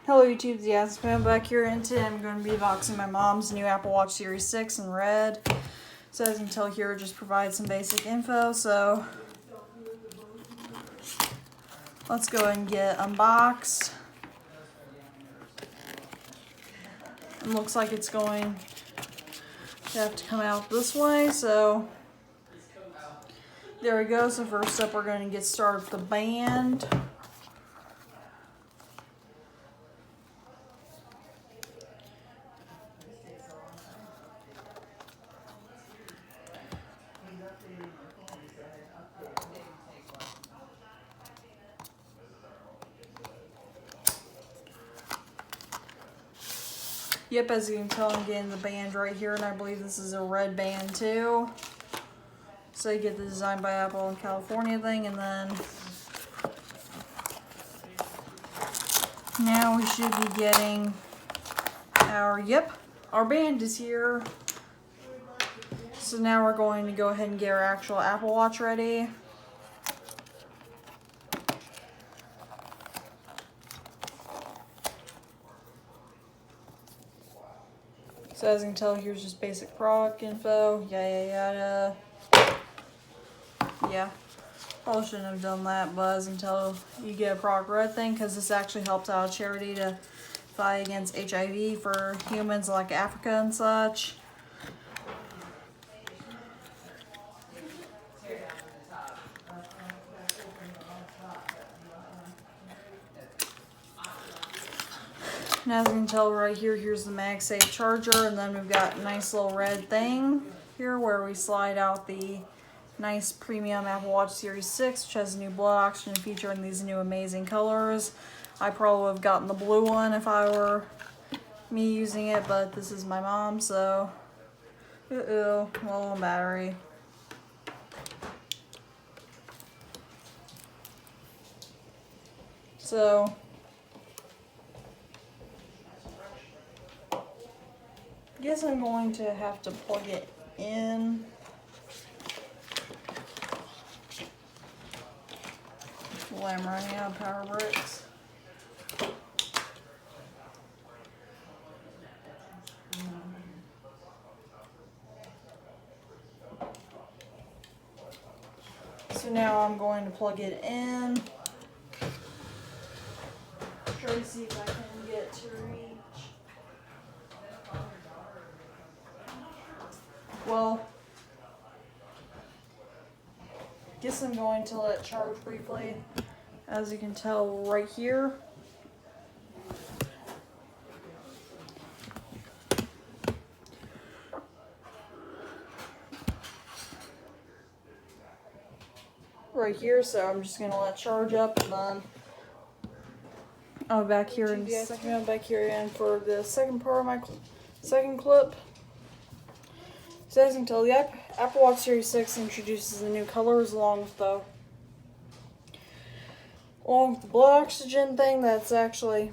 Hello YouTube, the Aspen back here, and today I'm going to be unboxing my mom's new Apple Watch Series 6 in red. So as you can tell here, it just provides some basic info, so let's go ahead and get unboxed. It looks like it's going to have to come out this way, so there we go. So first up, we're going to get started with the band. Yep, as you can tell, I'm getting the band right here, and I believe this is a red band too. So you get the Design by Apple in California thing, and then now we should be getting our band is here. So now we're going to go ahead and get our actual Apple Watch ready. So as you can tell, here's just basic product info, yada yada. Yeah, probably shouldn't have done that, but as you can tell, you get a product red thing because this actually helps out a charity to fight against HIV for humans like Africa and such. And as you can tell right here, here's the MagSafe charger, and then we've got a nice little red thing here where we slide out the nice premium Apple Watch Series 6, which has a new blood oxygen feature in these new amazing colors. I probably would have gotten the blue one if I were me using it, but this is my mom, so low battery. So I guess I'm going to have to plug it in. Well, I'm running out of power bricks. So now I'm going to plug it in. Try to see if I can get it to reach. Well, guess I'm going to let it charge briefly. As you can tell right here, so I'm just gonna let it charge up, and then I'll be back here in a second. I'm back here in for the second part of my second clip. So as you can tell, the Apple Watch Series 6 introduces the new colors along with the blood oxygen thing. That's actually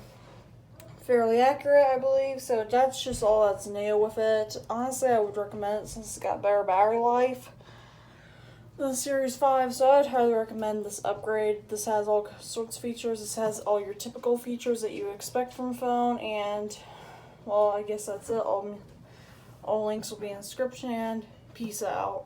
fairly accurate, I believe. So that's just all that's new with it. Honestly, I would recommend it since it's got better battery life than the Series 5. So I'd highly recommend this upgrade. This has all sorts of features. This has all your typical features that you expect from a phone. And, well, I guess that's it. All links will be in the description, and peace out.